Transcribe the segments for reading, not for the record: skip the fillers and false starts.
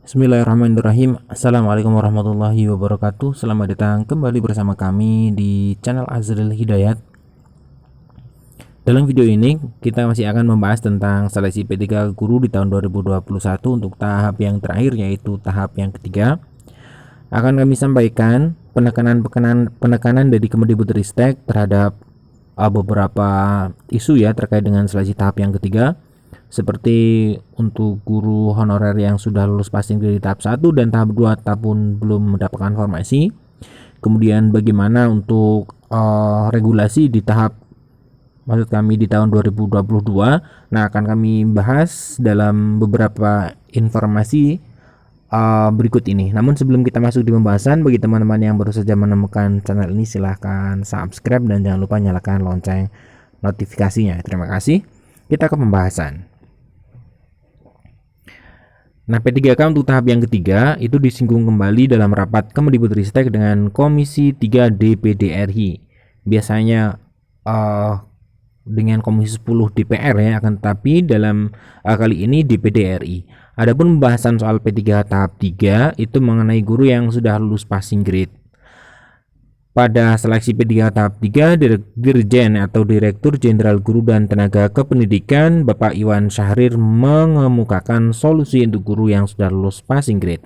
Bismillahirrahmanirrahim. Assalamualaikum warahmatullahi wabarakatuh. Selamat datang kembali bersama kami di channel Azril Hidayat. Dalam video ini kita masih akan membahas tentang seleksi P3 guru di tahun 2021 untuk tahap yang terakhir, yaitu tahap yang ketiga. Akan kami sampaikan penekanan dari Kemendikbudristek terhadap beberapa isu ya terkait dengan seleksi tahap yang ketiga, seperti untuk guru honorer yang sudah lulus passing grade di tahap 1 dan tahap 2 tapi belum mendapatkan formasi. Kemudian bagaimana untuk regulasi di tahap, maksud kami di tahun 2022. Nah, akan kami bahas dalam beberapa informasi berikut ini. Namun sebelum kita masuk di pembahasan, bagi teman-teman yang baru saja menemukan channel ini, silahkan subscribe dan jangan lupa nyalakan lonceng notifikasinya. Terima kasih. Kita ke pembahasan. Nah, P3K untuk tahap yang ketiga itu disinggung kembali dalam rapat Kemendikbudristek dengan Komisi 3 DPD RI. Biasanya dengan Komisi 10 DPR ya, akan tetapi dalam kali ini DPD RI. Adapun pembahasan soal P3 tahap 3 itu mengenai guru yang sudah lulus passing grade. Pada seleksi P3 tahap 3, Dirjen atau Direktur Jenderal Guru dan Tenaga Kependidikan Bapak Iwan Syahrir mengemukakan solusi untuk guru yang sudah lulus passing grade.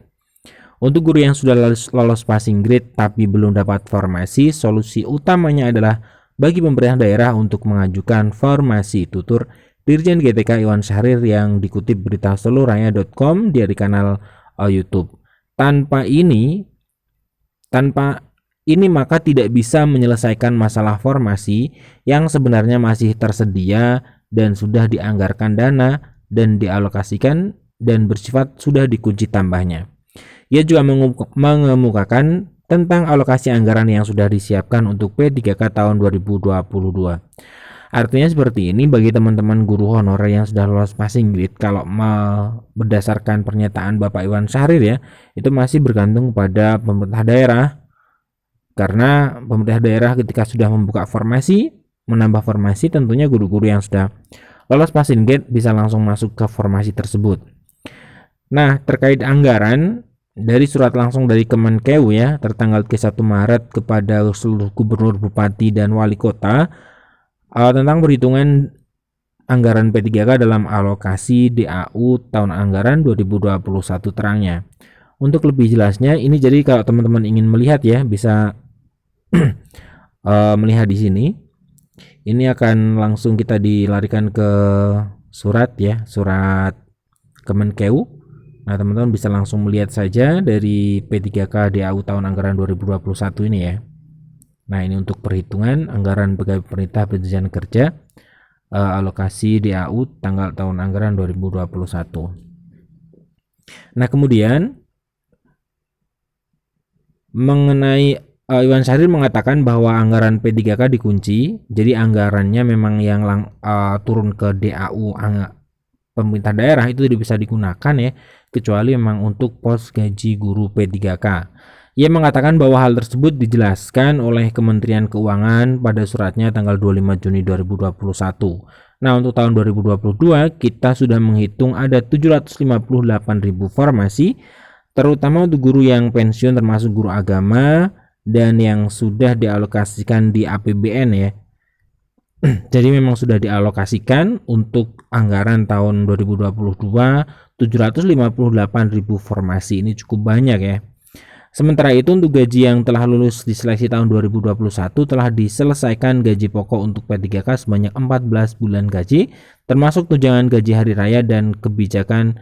Untuk guru yang sudah lolos passing grade tapi belum dapat formasi, solusi utamanya adalah bagi pemerintah daerah untuk mengajukan formasi, tutur Dirjen GTK Iwan Syahrir yang dikutip berita seluraya.com dari kanal YouTube. Tanpa ini maka tidak bisa menyelesaikan masalah formasi yang sebenarnya masih tersedia dan sudah dianggarkan dana dan dialokasikan dan bersifat sudah dikunci tambahnya. Ia juga mengemukakan tentang alokasi anggaran yang sudah disiapkan untuk P3K tahun 2022. Artinya seperti ini, bagi teman-teman guru honorer yang sudah lolos passing grade, kalau berdasarkan pernyataan Bapak Iwan Syahrir ya, itu masih bergantung pada pemerintah daerah. Karena pemerintah daerah ketika sudah membuka formasi, menambah formasi, tentunya guru-guru yang sudah lolos passing grade bisa langsung masuk ke formasi tersebut. Nah, terkait anggaran, dari surat langsung dari Kemenkeu ya, tertanggal 1 Maret kepada seluruh gubernur, bupati, dan wali kota tentang perhitungan anggaran P3K dalam alokasi DAU tahun anggaran 2021 terangnya. Untuk lebih jelasnya, ini jadi kalau teman-teman ingin melihat ya, bisa melihat di sini. Ini akan langsung kita dilarikan ke surat ya, surat Kemenkeu. Nah, teman-teman bisa langsung melihat saja dari P3K DAU tahun anggaran 2021 ini ya. Nah, ini untuk perhitungan anggaran pegawai pemerintah Pendidikan Kerja, alokasi DAU tanggal tahun anggaran 2021. Nah, kemudian mengenai Iwan Syahrir mengatakan bahwa anggaran P3K dikunci, jadi anggarannya memang yang turun ke DAU pemerintah daerah itu tidak bisa digunakan ya, kecuali memang untuk pos gaji guru P3K. Ia mengatakan bahwa hal tersebut dijelaskan oleh Kementerian Keuangan pada suratnya tanggal 25 Juni 2021. Nah, untuk tahun 2022 kita sudah menghitung ada 758.000 formasi, terutama untuk guru yang pensiun termasuk guru agama dan yang sudah dialokasikan di APBN ya. Jadi memang sudah dialokasikan untuk anggaran tahun 2022 758.000 formasi. Ini cukup banyak ya. Sementara itu untuk gaji yang telah lulus di seleksi tahun 2021 telah diselesaikan gaji pokok untuk P3K sebanyak 14 bulan gaji, termasuk tunjangan gaji hari raya dan kebijakan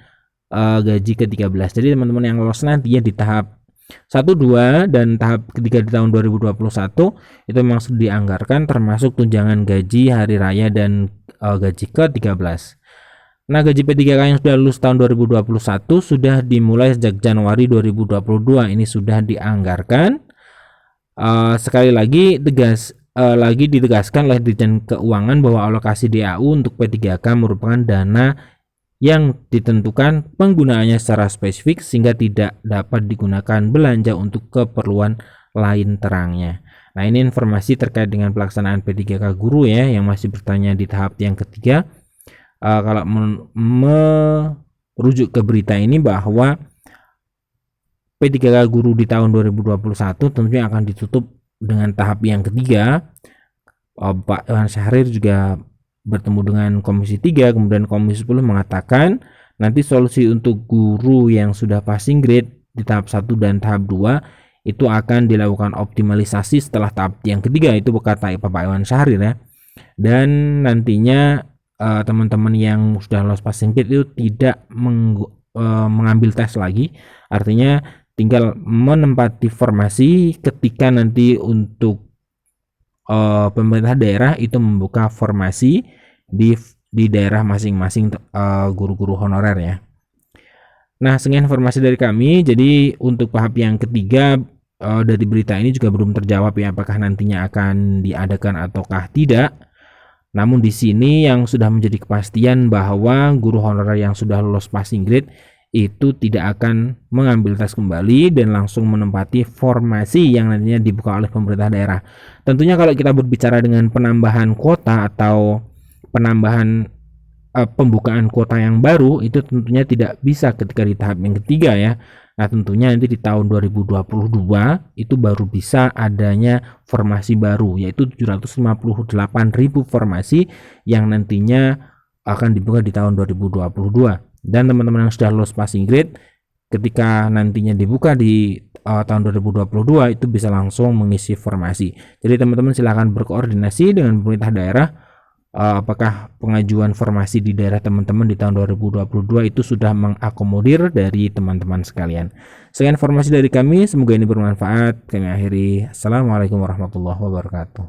gaji ke-13. Jadi teman-teman yang lolos nanti ya di tahap 1, 2 dan tahap ketiga di tahun 2021 itu memang sudah dianggarkan, termasuk tunjangan gaji hari raya dan gaji ke-13. Nah, gaji P3K yang sudah lulus tahun 2021 sudah dimulai sejak Januari 2022. Ini sudah dianggarkan. Sekali lagi ditegaskan oleh Dirjen Keuangan bahwa alokasi DAU untuk P3K merupakan dana yang ditentukan penggunaannya secara spesifik sehingga tidak dapat digunakan belanja untuk keperluan lain terangnya. Nah, ini informasi terkait dengan pelaksanaan P3K guru ya, yang masih bertanya di tahap yang ketiga. Kalau merujuk ke berita ini bahwa P3K guru di tahun 2021 tentunya akan ditutup dengan tahap yang ketiga. Pak Iwan Syahrir juga bertemu dengan Komisi 3, kemudian Komisi 10 mengatakan nanti solusi untuk guru yang sudah passing grade di tahap 1 dan tahap 2 itu akan dilakukan optimalisasi setelah tahap yang ketiga, itu berkata Pak Iwan Syahrir ya. Dan nantinya teman-teman yang sudah lolos passing grade itu tidak mengambil tes lagi, artinya tinggal menempati formasi ketika nanti untuk pemerintah daerah itu membuka formasi di daerah masing-masing guru-guru honorer ya. Nah, sekian informasi dari kami. Jadi untuk tahap yang ketiga dari berita ini juga belum terjawab ya, apakah nantinya akan diadakan ataukah tidak. Namun di sini yang sudah menjadi kepastian bahwa guru honorer yang sudah lulus passing grade itu tidak akan mengambil tes kembali dan langsung menempati formasi yang nantinya dibuka oleh pemerintah daerah. Tentunya kalau kita berbicara dengan penambahan kuota atau penambahan pembukaan kuota yang baru, itu tentunya tidak bisa ketika di tahap yang ketiga ya. Nah, tentunya nanti di tahun 2022 itu baru bisa adanya formasi baru, yaitu 758.000 formasi yang nantinya akan dibuka di tahun 2022. Dan teman-teman yang sudah lulus passing grade ketika nantinya dibuka di tahun 2022 itu bisa langsung mengisi formasi. Jadi teman-teman silakan berkoordinasi dengan pemerintah daerah apakah pengajuan formasi di daerah teman-teman di tahun 2022 itu sudah mengakomodir dari teman-teman sekalian. Sekian informasi dari kami, semoga ini bermanfaat. Kami akhiri. Assalamualaikum warahmatullahi wabarakatuh.